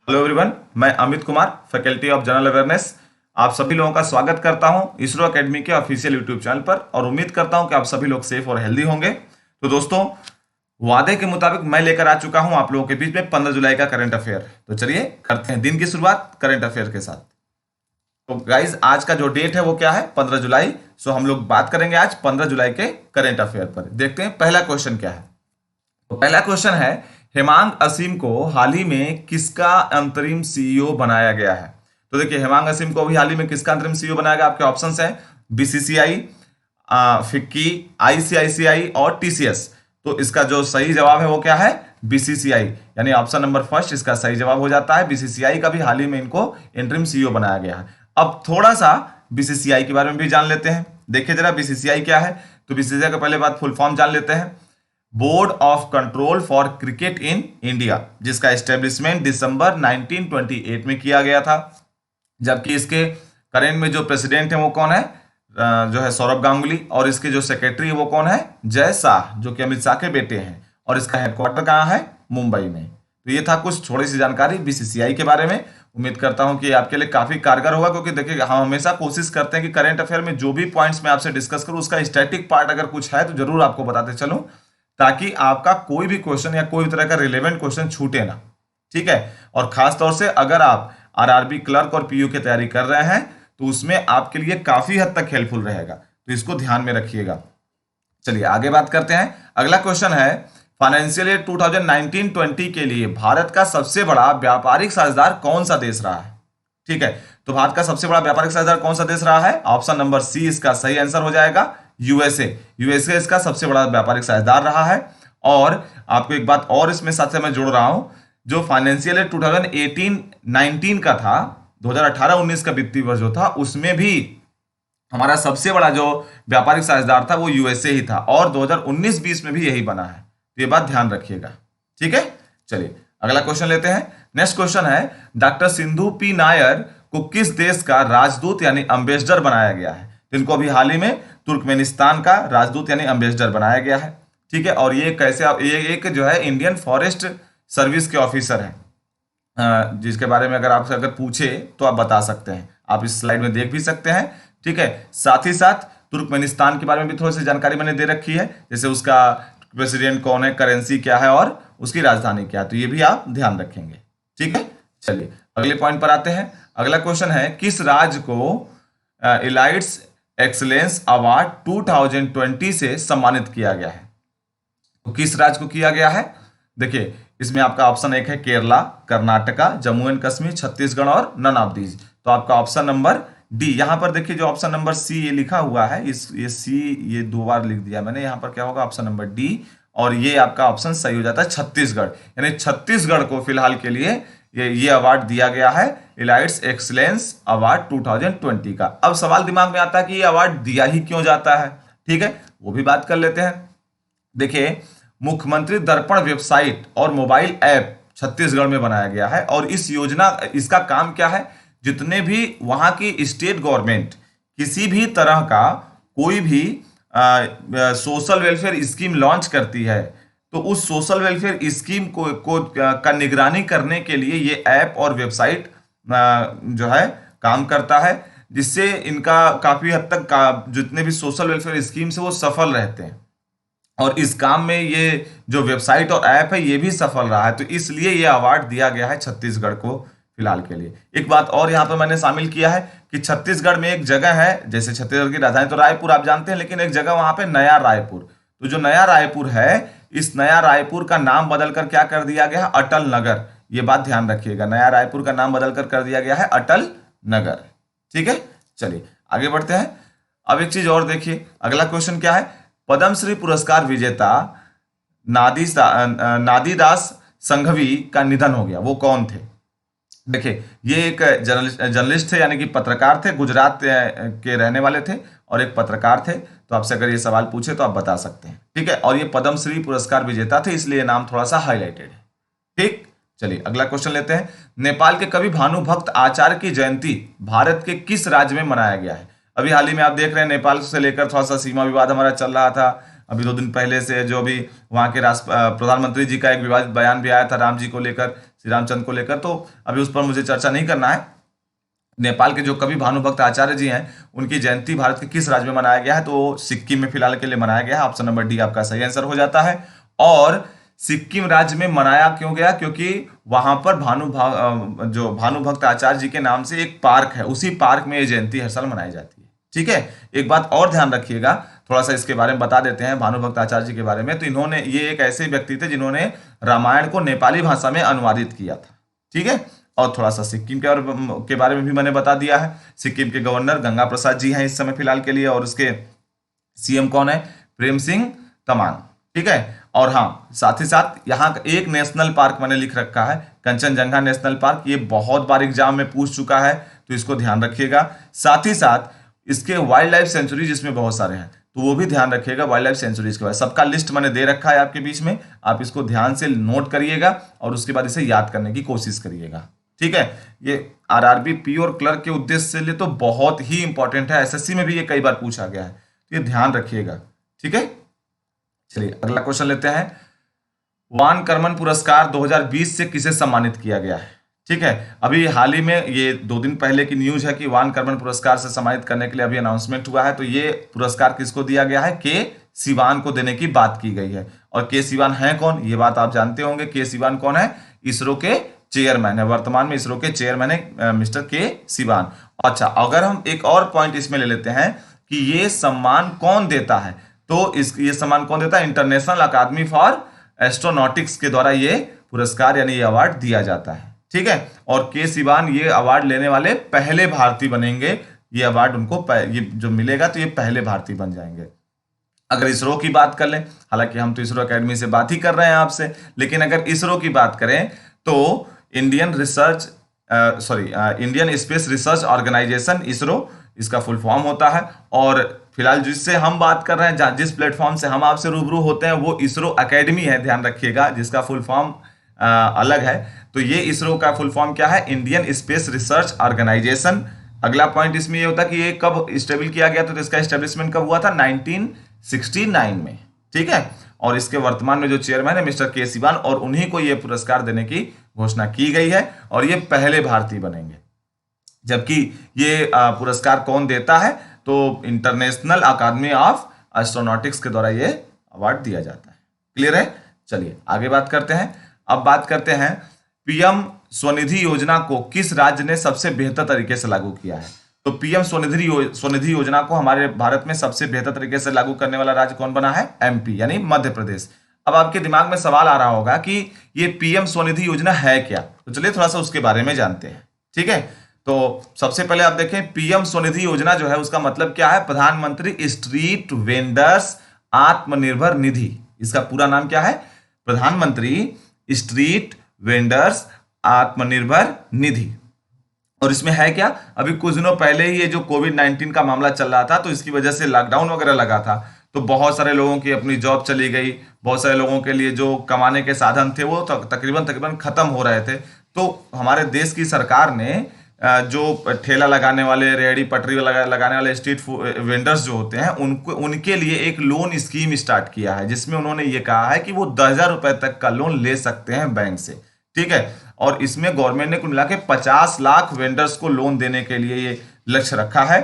Hello everyone, मैं Amit Kumar, faculty of general awareness. आप सभी लोगों का स्वागत करता हूं इसरो एकेडमी के ऑफिशियल यूट्यूब चैनल पर और उम्मीद करता हूं कि आप सभी लोग सेफ और हेल्दी होंगे। तो दोस्तों, वादे के मुताबिक मैं लेकर आ चुका हूं आप लोगों के बीच में 15 जुलाई का करंट अफेयर। तो चलिए करते हैं दिन की शुरुआत करंट अफेयर के साथ। तो गाइज, आज का जो डेट है वो क्या है? 15 जुलाई। सो हम लोग बात करेंगे आज 15 जुलाई के करंट अफेयर पर। देखते हैं पहला क्वेश्चन क्या है। तो पहला क्वेश्चन है, हेमांग असीम को हाल ही में किसका अंतरिम सीईओ बनाया गया है? तो देखिए, हेमांग असीम को अभी हाल ही में किसका अंतरिम सीईओ बनाया गया? आपके ऑप्शंस हैं बीसीसीआई, फिक्की, आईसीआईसीआई और टीसीएस। तो इसका जो सही जवाब है वो क्या है? बीसीसीआई, यानी ऑप्शन नंबर फर्स्ट इसका सही जवाब हो जाता है। बीसीसीआई का भी हाल ही में इनको इंटरिम सीईओ बनाया गया है। अब थोड़ा सा बीसीसीआई के बारे में भी जान लेते हैं। देखिए जरा बीसीसीआई क्या है। तो बीसीसीआई का पहले बात फुल फॉर्म जान लेते हैं। Board of control for cricket in India, जिसका एस्टेब्लिशमेंट दिसंबर 1928 में किया गया था। जबकि इसके करेंट में जो प्रेसिडेंट है वो कौन है? जो है सौरभ गांगुली। और इसके जो सेक्रेटरी है वो कौन है? जय शाह, जो कि अमित शाह के बेटे हैं। और इसका हेडक्वार्टर कहाँ है? मुंबई में। तो ये था कुछ थोड़ी सी जानकारी बीसीसीआई के बारे में। उम्मीद करता हूं कि आपके लिए काफी कारगर होगा, क्योंकि देखिए हम हमेशा कोशिश करते हैं कि करंट अफेयर में जो भी पॉइंट्स मैं आपसे डिस्कस करूं उसका स्टैटिक पार्ट अगर कुछ है तो जरूर आपको बताते चलूं, ताकि आपका कोई भी क्वेश्चन या कोई भी तरह का रिलेवेंट क्वेश्चन छूटे ना। ठीक है। और खास तौर से अगर आप आरआरबी क्लर्क और पीयू की तैयारी कर रहे हैं तो उसमें आपके लिए काफी हद तक हेल्पफुल रहेगा, तो इसको ध्यान में रखिएगा। चलिए आगे बात करते हैं। अगला क्वेश्चन है, फाइनेंशियल ईयर 2019-20 के लिए भारत का सबसे बड़ा व्यापारिक साझेदार कौन सा देश रहा है? ठीक है। तो भारत का सबसे बड़ा व्यापारिक साझेदार कौन सा देश रहा है? ऑप्शन नंबर सी इसका सही आंसर हो जाएगा, यूएसए। यूएसए इसका सबसे बड़ा व्यापारिक साझेदार रहा है। और आपको एक बात और इसमें साथ से मैं जोड़ रहा हूं, जो फाइनेंशियल ईयर 2018-19 का था, 2018-19 का वित्तीय वर्ष जो था, उसमें भी हमारा सबसे बड़ा जो व्यापारिक साझेदार था वो यूएसए ही था। और 2019-20 में भी यही बना है। तो ये बात ध्यान रखिएगा। ठीक है। चलिए अगला क्वेश्चन लेते हैं। नेक्स्ट क्वेश्चन है, डॉक्टर सिंधु पी नायर को किस देश का राजदूत यानी एम्बेसडर बनाया गया है? इनको अभी हाल ही में तुर्कमेनिस्तान का राजदूत यानी एम्बेसडर बनाया गया है। ठीक है। और ये कैसे? ये एक जो है इंडियन फॉरेस्ट सर्विस के ऑफिसर हैं, जिसके बारे में अगर पूछे तो आप बता सकते हैं। आप इस स्लाइड में देख भी सकते हैं। ठीक है। साथ ही साथ तुर्कमेनिस्तान के बारे में भी थोड़ी सी जानकारी मैंने दे रखी है, जैसे उसका प्रेसिडेंट कौन है, करेंसी क्या है और उसकी राजधानी क्या है। तो ये भी आप ध्यान रखेंगे। ठीक है। चलिए अगले पॉइंट पर आते हैं। अगला क्वेश्चन है, किस राज्य को इलाइट्स एक्सलेंस अवार्ड 2020 से सम्मानित किया गया है? तो किस राज्य को किया गया है? देखिए इसमें आपका ऑप्शन एक है केरला, कर्नाटका, जम्मू एंड कश्मीर, छत्तीसगढ़ और नन ऑफ दीज। तो आपका ऑप्शन नंबर डी। यहां पर देखिए जो ऑप्शन नंबर सी ये लिखा हुआ है, ये सी ये 2 बार लिख दिया मैंने। यहां पर क्या होगा? Option number D. और ये आपका ऑप्शन सही हो जाता है छत्तीसगढ़। यानी छत्तीसगढ़ को फिलहाल के लिए ये अवार्ड दिया गया है, इलाइट्स एक्सलेंस अवार्ड 2020 का। अब सवाल दिमाग में आता है कि ये अवार्ड दिया ही क्यों जाता है? ठीक है, वो भी बात कर लेते हैं। देखिए, मुख्यमंत्री दर्पण वेबसाइट और मोबाइल ऐप छत्तीसगढ़ में बनाया गया है। और इस योजना इसका काम क्या है? जितने भी वहां की स्टेट गवर्नमेंट किसी भी तरह का कोई भी सोशल वेलफेयर स्कीम लॉन्च करती है, तो उस सोशल वेलफेयर स्कीम का निगरानी करने के लिए ये ऐप और वेबसाइट जो है काम करता है, जिससे इनका काफी हद तक जितने भी सोशल वेलफेयर स्कीम्स है वो सफल रहते हैं। और इस काम में ये जो वेबसाइट और ऐप है ये भी सफल रहा है। तो इसलिए ये अवार्ड दिया गया है छत्तीसगढ़ को फिलहाल के लिए। एक बात और यहाँ पर मैंने शामिल किया है कि छत्तीसगढ़ में एक जगह है, जैसे छत्तीसगढ़ की राजधानी तो रायपुर आप जानते हैं, लेकिन एक जगह वहां पे नया रायपुर। तो जो नया रायपुर है, इस नया रायपुर का नाम बदलकर क्या कर दिया गया है? अटल नगर। ये बात ध्यान रखिएगा, नया रायपुर का नाम बदलकर कर दिया गया है अटल नगर। ठीक है। चलिए आगे बढ़ते हैं। अब एक चीज और देखिए, अगला क्वेश्चन क्या है? पद्मश्री पुरस्कार विजेता नादीदास संघवी का निधन हो गया। वो कौन थे? देखिए ये एक जर्नलिस्ट थे, यानी कि पत्रकार थे, गुजरात के रहने वाले थे और एक पत्रकार थे। तो आपसे अगर ये सवाल पूछे तो आप बता सकते हैं। ठीक है। और ये पद्मश्री पुरस्कार विजेता थे, इसलिए नाम थोड़ा सा हाईलाइटेड है। ठीक। चलिए अगला क्वेश्चन लेते हैं। नेपाल के कवि भानुभक्त आचार्य की जयंती भारत के किस राज्य में मनाया गया है? अभी हाल ही में आप देख रहे हैं नेपाल से लेकर थोड़ा सा सीमा विवाद हमारा चल रहा था। अभी 2 दिन पहले से जो भी वहां के प्रधानमंत्री जी का एक विवादित बयान भी आया था राम जी को लेकर। श्री रामचंद्र को लेकर, तो अभी उस पर मुझे चर्चा नहीं करना है। नेपाल के जो कवि भानुभक्त आचार्य जी हैं, उनकी जयंती भारत के किस राज्य में मनाया गया है? तो सिक्किम में फिलहाल के लिए मनाया गया है। ऑप्शन नंबर डी आपका सही आंसर हो जाता है। और सिक्किम राज्य में मनाया क्यों गया? क्योंकि वहां पर जो भानुभक्त आचार्य जी के नाम से एक पार्क है, उसी पार्क में ये जयंती हर साल मनाई जाती है। ठीक है, एक बात और ध्यान रखिएगा, थोड़ा सा इसके बारे में बता देते हैं भानुभक्त आचार्य जी के बारे में। तो इन्होंने, ये एक ऐसे व्यक्ति थे जिन्होंने रामायण को नेपाली भाषा में अनुवादित किया था। ठीक है, और थोड़ा सा सिक्किम के बारे में भी मैंने बता दिया है। सिक्किम के गवर्नर गंगा प्रसाद जी हैं इस समय फिलहाल के लिए, और उसके सीएम कौन है? प्रेम सिंह तमांग। ठीक है, और हाँ, साथ ही साथ यहाँ एक नेशनल पार्क मैंने लिख रखा है, कंचनजंगा नेशनल पार्क। ये बहुत बार एग्जाम में पूछ चुका है, तो इसको ध्यान रखिएगा। साथ ही साथ इसके वाइल्ड लाइफ सेंचुरी जिसमें बहुत सारे हैं, तो वो भी ध्यान रखिएगा। वाइल्ड लाइफ सेंचुरीज के बाद सबका लिस्ट मैंने दे रखा है आपके बीच में, आप इसको ध्यान से नोट करिएगा और उसके बाद इसे याद करने की कोशिश करिएगा। ठीक है, ये आरआरबी पी और क्लर्क के उद्देश्य से लिए तो बहुत ही इंपॉर्टेंट है, एसएससी में भी ये कई बार पूछा गया है, तो ये ध्यान रखिएगा। ठीक है, चलिए अगला क्वेश्चन लेते हैं। वान कर्मन पुरस्कार 2020 से किसे सम्मानित किया गया है? ठीक है, अभी हाल ही में, ये 2 दिन पहले की न्यूज है कि वान कर्मन पुरस्कार से सम्मानित करने के लिए अभी अनाउंसमेंट हुआ है। तो ये पुरस्कार किसको दिया गया है? के सिवान को देने की बात की गई है। और के सिवान है कौन? ये बात आप जानते होंगे। के सिवान कौन है? इसरो के चेयरमैन है, वर्तमान में इसरो के चेयरमैन है मिस्टर के सिवान। अच्छा, अगर हम एक और पॉइंट इसमें ले लेते हैं कि ये सम्मान कौन देता है, तो ये सम्मान कौन देता है? इंटरनेशनल अकादमी फॉर एस्ट्रोनॉटिक्स के द्वारा ये पुरस्कार यानी ये अवार्ड दिया जाता है। ठीक है, और के सिवान ये अवार्ड लेने वाले पहले भारतीय बनेंगे। ये अवार्ड उनको ये जो मिलेगा, तो ये पहले भारतीय बन जाएंगे। अगर इसरो की बात कर लें, हालांकि हम तो इसरो एकेडमी से बात ही कर रहे हैं आपसे, लेकिन अगर इसरो की बात करें तो Indian Space Research Organisation, ISRO इसका फुल फॉर्म होता है। और फिलहाल जिससे हम बात कर रहे हैं, जिस प्लेटफॉर्म से हम आपसे रूबरू होते हैं, वो इसरो एकेडमी है, ध्यान रखिएगा, जिसका फुल फॉर्म अलग है। तो ये इसरो का फुल फॉर्म क्या है? Indian Space Research Organisation. अगला पॉइंट इसमें ये होता है कि ये कब स्टेबल किया गया था, तो इसका एस्टेब्लिशमेंट कब हुआ था? 1969 में। ठीक है, और इसके वर्तमान में जो चेयरमैन है मिस्टर के सिवान, और उन्हीं को ये पुरस्कार देने की घोषणा की गई है, और ये पहले भारतीय बनेंगे। जबकि ये पुरस्कार कौन देता है? तो इंटरनेशनल अकादमी ऑफ एस्ट्रोनॉटिक्स के द्वारा ये अवार्ड दिया जाता है। क्लियर है? चलिए आगे बात करते हैं। अब बात करते हैं पीएम स्वनिधि योजना को किस राज्य ने सबसे बेहतर तरीके से लागू किया है? तो पीएम स्वनिधि योजना को हमारे भारत में सबसे बेहतर तरीके से लागू करने वाला राज्य कौन बना है? एमपी यानी मध्य प्रदेश। अब आपके दिमाग में सवाल आ रहा होगा कि ये पीएम स्वनिधि योजना है क्या? तो चलिए थोड़ा सा उसके बारे में जानते हैं। ठीक है, तो सबसे पहले आप देखें, पीएम स्वनिधि योजना जो है उसका मतलब क्या है? प्रधानमंत्री स्ट्रीट वेंडर्स आत्मनिर्भर निधि। इसका पूरा नाम क्या है? प्रधानमंत्री स्ट्रीट वेंडर्स आत्मनिर्भर निधि। और इसमें है क्या? अभी कुछ दिनों पहले ही ये जो कोविड-19 का मामला चल रहा था, तो इसकी वजह से लॉकडाउन वगैरह लगा था, तो बहुत सारे लोगों की अपनी जॉब चली गई, बहुत सारे लोगों के लिए जो कमाने के साधन थे वो तकरीबन खत्म हो रहे थे। तो हमारे देश की सरकार ने जो ठेला लगाने वाले, रेहड़ी पटरी लगाने वाले स्ट्रीट वेंडर्स जो होते हैं, उनके लिए एक लोन स्कीम स्टार्ट किया है, जिसमें उन्होंने ये कहा है कि वो 10,000 रुपए तक का लोन ले सकते हैं बैंक से। ठीक है, और इसमें गवर्नमेंट ने कुल मिला के 50 लाख वेंडर्स को लोन देने के लिए ये लक्ष्य रखा है।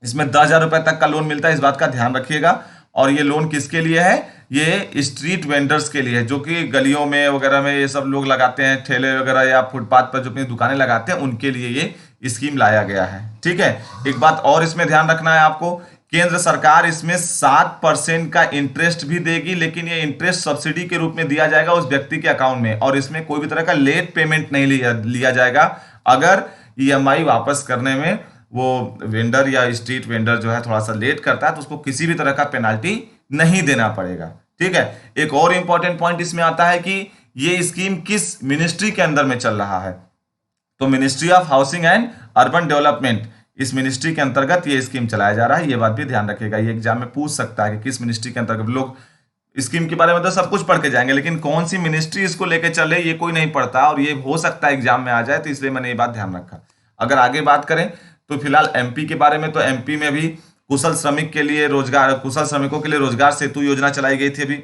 इसमें 10,000 रुपए तक का लोन मिलता है, इस बात का ध्यान रखिएगा। और ये लोन किसके लिए है? ये स्ट्रीट वेंडर्स के लिए है, जो कि गलियों में वगैरह में ये सब लोग लगाते हैं, ठेले वगैरह या फुटपाथ पर जो अपनी दुकानें लगाते हैं, उनके लिए ये स्कीम लाया गया है। ठीक है, एक बात और इसमें ध्यान रखना है आपको, केंद्र सरकार इसमें 7% का इंटरेस्ट भी देगी, लेकिन ये इंटरेस्ट सब्सिडी के रूप में दिया जाएगा उस व्यक्ति के अकाउंट में, और इसमें कोई भी तरह का लेट पेमेंट नहीं लिया जाएगा। अगर ईएमआई वापस करने में वो वेंडर या स्ट्रीट वेंडर जो है थोड़ा सा लेट करता है, तो उसको किसी भी तरह का पेनाल्टी नहीं देना पड़ेगा। ठीक है, एक और इंपॉर्टेंट पॉइंट इसमें आता है कि ये स्कीम किस मिनिस्ट्री के अंदर में चल रहा है? तो ministry of housing and urban development, इस मिनिस्ट्री के अंतर्गत ये स्कीम चलाया जा रहा है। ये बात भी ध्यान रखिएगा, ये एग्जाम में पूछ सकता है कि किस मिनिस्ट्री के अंतर्गत। लोग स्कीम के बारे में तो सब कुछ पढ़ के जाएंगे, लेकिन कौन सी मिनिस्ट्री इसको लेके चले ये कोई नहीं पढ़ता, और ये हो सकता है एग्जाम में आ जाए, तो इसलिए मैंने ये बात ध्यान रखा। अगर आगे बात करें तो फिलहाल एमपी के बारे में, तो एमपी में भी कुशल श्रमिकों के लिए रोजगार सेतु योजना चलाई गई थी अभी।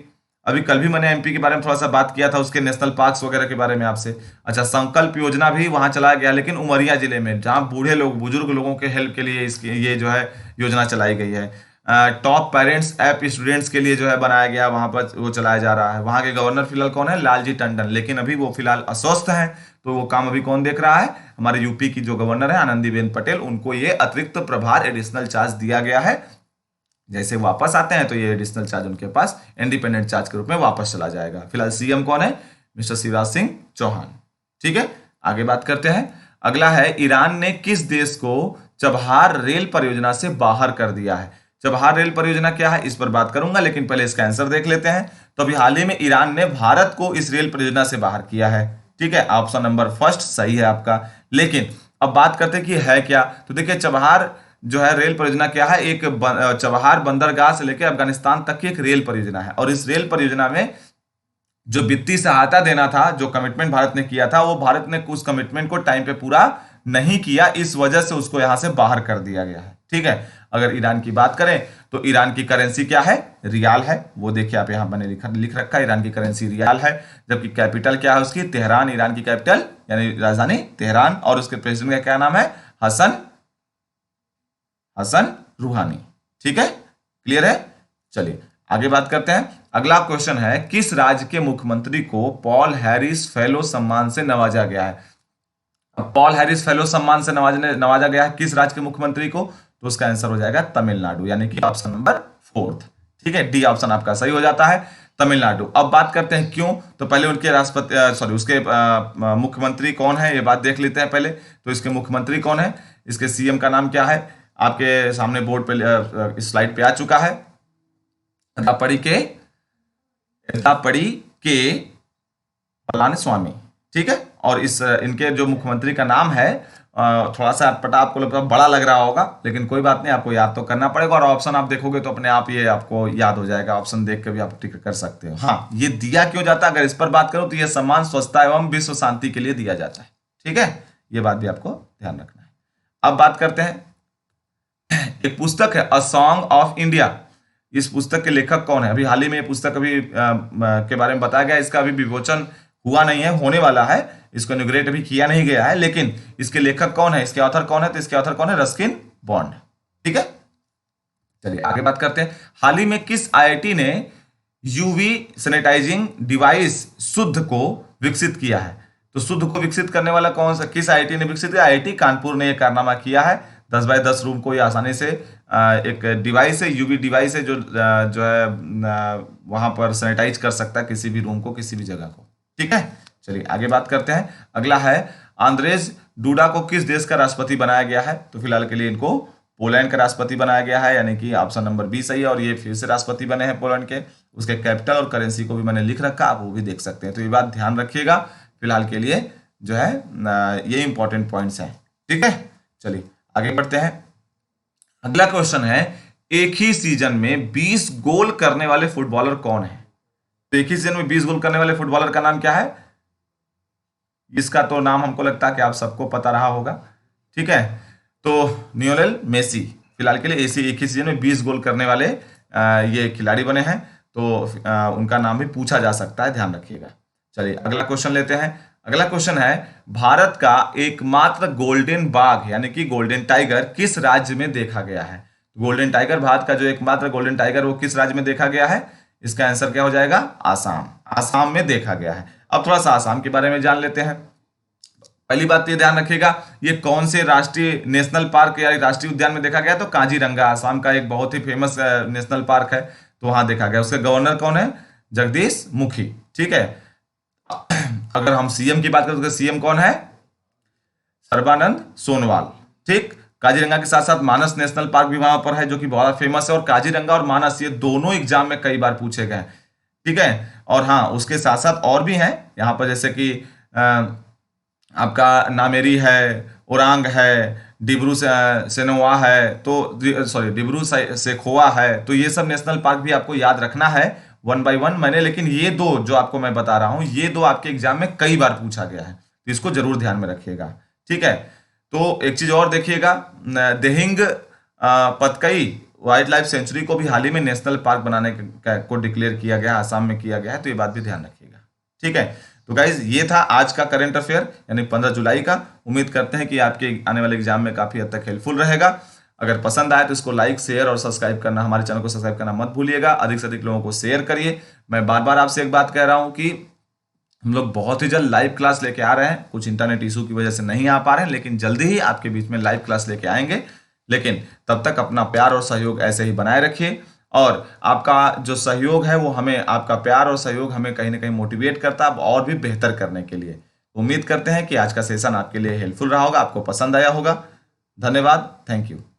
अभी कल भी मैंने एमपी के बारे में थोड़ा सा बात किया था, उसके नेशनल पार्क्स वगैरह के बारे में आपसे। अच्छा, संकल्प योजना भी वहां चलाया गया, लेकिन उमरिया जिले में, जहां बूढ़े लोग, बुजुर्ग लोगों के हेल्प के लिए इसकी ये जो है योजना चलाई गई है। टॉप पेरेंट्स ऐप स्टूडेंट्स के लिए जो है बनाया गया, वहां पर वो चलाया जा रहा है। वहां के गवर्नर फिलहाल कौन है? लालजी टंडन, लेकिन अभी वो फिलहाल अस्वस्थ हैं, तो वो काम अभी कौन देख रहा है? हमारे यूपी की जो गवर्नर है आनंदीबेन पटेल, उनको ये अतिरिक्त प्रभार, एडिशनल चार्ज दिया गया है। जैसे वापस आते हैं तो ये एडिशनल चार्ज उनके पास इंडिपेंडेंट चार्ज के रूप में वापस चला जाएगा। फिलहाल सीएम कौन है? मिस्टर शिवराज सिंह चौहान। ठीक है, आगे बात करते हैं। अगला है, ईरान ने किस देश को चबहार रेल परियोजना से बाहर कर दिया है? चबहार रेल परियोजना क्या है, इस पर बात करूंगा, लेकिन पहले इसका आंसर देख लेते हैं। तो अभी हाल ही में ईरान ने भारत को इस रेल परियोजना से बाहर किया है। ठीक है, ऑप्शन नंबर फर्स्ट सही है आपका। लेकिन अब बात करते हैं कि है क्या। तो देखिए, चबहार जो है रेल परियोजना क्या है? एक चबहार बंदरगाह से लेकर अफगानिस्तान तक की एक रेल परियोजना है, और इस रेल परियोजना में जो वित्तीय सहायता देना था, जो कमिटमेंट भारत ने किया था, वो भारत ने उस कमिटमेंट को टाइम पे पूरा नहीं किया, इस वजह से उसको यहां से बाहर कर दिया गया है। ठीक है, अगर ईरान की बात करें तो ईरान की करेंसी क्या है? रियाल है। वो देखिए आप यहां मैंने लिख रखा है, ईरान की करेंसी रियाल है। जबकि कैपिटल क्या है उसकी? तेहरान, ईरान की कैपिटल यानी राजधानी तेहरान, और उसके प्रेसिडेंट का क्या नाम है? हसन रूहानी। ठीक है, क्लियर है? चलिए आगे बात करते हैं। अगला क्वेश्चन है, किस राज्य के मुख्यमंत्री को पॉल हैरिस फेलो सम्मान से नवाजा गया है? पॉल हैरिस फेलो सम्मान से नवाजा गया है किस राज्य के मुख्यमंत्री को? तो उसका आंसर हो जाएगा तमिलनाडु, यानी कि ऑप्शन नंबर फोर्थ। ठीक है, डी ऑप्शन आपका सही हो जाता है, तमिलनाडु। अब बात करते हैं क्यों। तो पहले उनके उसके मुख्यमंत्री कौन है, ये बात देख लेते हैं पहले। तो इसके मुख्यमंत्री कौन है? इसके सीएम का नाम क्या है? आपके सामने बोर्ड पे स्लाइड पे आ चुका है, एदापड़ी के पलानीस्वामी। ठीक है, और इनके जो मुख्यमंत्री का नाम है, थोड़ा सा अटपटा आपको बड़ा लग रहा होगा, लेकिन कोई बात नहीं, आपको याद तो करना पड़ेगा, और ऑप्शन आप देखोगे तो अपने आप ये आपको याद हो जाएगा। ऑप्शन देख के भी आप टिक कर सकते हो। हाँ, ये दिया क्यों जाता है, अगर इस पर बात करूं तो ये सम्मान स्वच्छता एवं विश्व शांति के लिए दिया जाता है। ठीक है, ये बात भी आपको ध्यान रखना है। अब बात करते हैं, एक पुस्तक है अ सॉन्ग ऑफ इंडिया, इस पुस्तक के लेखक कौन है? अभी हाल ही में ये पुस्तक अभी के बारे में बताया गया, इसका अभी विमोचन हुआ नहीं है, होने वाला है, इसको इनॉग्रेट अभी किया नहीं गया है, लेकिन इसके लेखक कौन है, इसके ऑथर कौन है? तो इसके ऑथर कौन है? Ruskin bond. ठीक है, चलिए आगे बात करते हैं। हाल ही में किस आईआईटी ने यूवी सैनिटाइजिंग डिवाइस शुद्ध को विकसित किया है? तो शुद्ध को विकसित करने वाला कौन सा, किस आईआईटी ने विकसित किया? आईआईटी कानपुर ने यह कारनामा किया है। 10 बाय 10 रूम को ये आसानी से एक डिवाइस है, यूवी डिवाइस है, जो है वहां पर सैनिटाइज कर सकता है किसी भी रूम को, किसी भी जगह को। ठीक है, चलिए आगे बात करते हैं। अगला है, आंद्रेज डूडा को किस देश का राष्ट्रपति बनाया गया है? तो फिलहाल के लिए इनको पोलैंड का राष्ट्रपति बनाया गया है, यानी कि ऑप्शन नंबर बी सही है, और ये फिर से राष्ट्रपति बने हैं पोलैंड के। उसके कैपिटल और करेंसी को भी मैंने लिख रखा, आप वो भी देख सकते हैं। तो ये बात ध्यान रखिएगा, फिलहाल के लिए जो है ये इंपॉर्टेंट पॉइंट्स हैं। ठीक है, चलिए आगे बढ़ते हैं। अगला क्वेश्चन है, एक ही सीजन में 20 गोल करने वाले फुटबॉलर कौन है? तो एक ही सीजन में 20 गोल करने वाले फुटबॉलर का नाम क्या है? इसका तो नाम हमको लगता है कि आप सबको पता रहा होगा। ठीक है, तो लियोनेल मेसी फिलहाल के लिए एक ही सीजन में 20 गोल करने वाले ये खिलाड़ी बने हैं, तो उनका नाम भी पूछा जा सकता है, ध्यान रखिएगा। चलिए अगला क्वेश्चन लेते हैं। अगला क्वेश्चन है, भारत का एकमात्र गोल्डन बाघ यानी कि गोल्डन टाइगर किस राज्य में देखा गया है? गोल्डन टाइगर, भारत का जो एकमात्र गोल्डन टाइगर, वो किस राज्य में देखा गया है? इसका आंसर क्या हो जाएगा? आसाम। आसाम में देखा गया है। अब थोड़ा सा आसाम के बारे में जान लेते हैं। पहली बात ये ध्यान रखिएगा, ये कौन से राष्ट्रीय नेशनल पार्क या राष्ट्रीय उद्यान में देखा गया? तो काजीरंगा, आसाम का एक बहुत ही फेमस नेशनल पार्क है, तो वहां देखा गया। उसके गवर्नर कौन है? जगदीश मुखी। ठीक है, अगर हम सीएम की बात करें तो सीएम कौन है? सर्बानंद सोनोवाल। ठीक, काजीरंगा के साथ साथ मानस नेशनल पार्क भी वहां पर है, जो कि बहुत फेमस है, और काजीरंगा और मानस ये दोनों एग्जाम में कई बार पूछे गए। ठीक है, और हाँ, उसके साथ साथ और भी हैं यहाँ पर, जैसे कि आपका नामेरी है, ओरांग है, डिब्रू सेनोवा है, तो डिब्रू सेखोवा है। तो ये सब नेशनल पार्क भी आपको याद रखना है 1 by 1 मैंने, लेकिन ये दो जो आपको मैं बता रहा हूं, ये दो आपके एग्जाम में कई बार पूछा गया है, तो इसको जरूर ध्यान में रखिएगा। ठीक है, तो एक चीज और देखिएगा, Dehing Patkai wild life sanctuary को भी हाल ही में नेशनल पार्क बनाने को डिक्लेयर किया गया, आसाम में किया गया है, तो ये बात भी ध्यान रखिएगा। ठीक है, तो गाइज ये था आज का करंट अफेयर यानी 15 जुलाई का। उम्मीद करते हैं कि आपके आने वाले एग्जाम में काफी हद तक हेल्पफुल रहेगा। अगर पसंद आए तो इसको लाइक, शेयर और सब्सक्राइब करना, हमारे चैनल को सब्सक्राइब करना मत भूलिएगा। अधिक से अधिक लोगों को शेयर करिए। मैं बार बार आपसे एक बात कह रहा हूं कि हम लोग बहुत ही जल्द लाइव क्लास लेके आ रहे हैं। कुछ इंटरनेट इशू की वजह से नहीं आ पा रहे हैं, लेकिन जल्दी ही आपके बीच में लाइव क्लास लेके आएंगे। लेकिन तब तक अपना प्यार और सहयोग ऐसे ही बनाए रखिए, और आपका जो सहयोग है वो हमें, आपका प्यार और सहयोग हमें कहीं ना कहीं मोटिवेट करता है और भी बेहतर करने के लिए। उम्मीद करते हैं कि आज का सेशन आपके लिए हेल्पफुल रहा होगा, आपको पसंद आया होगा। धन्यवाद, थैंक यू।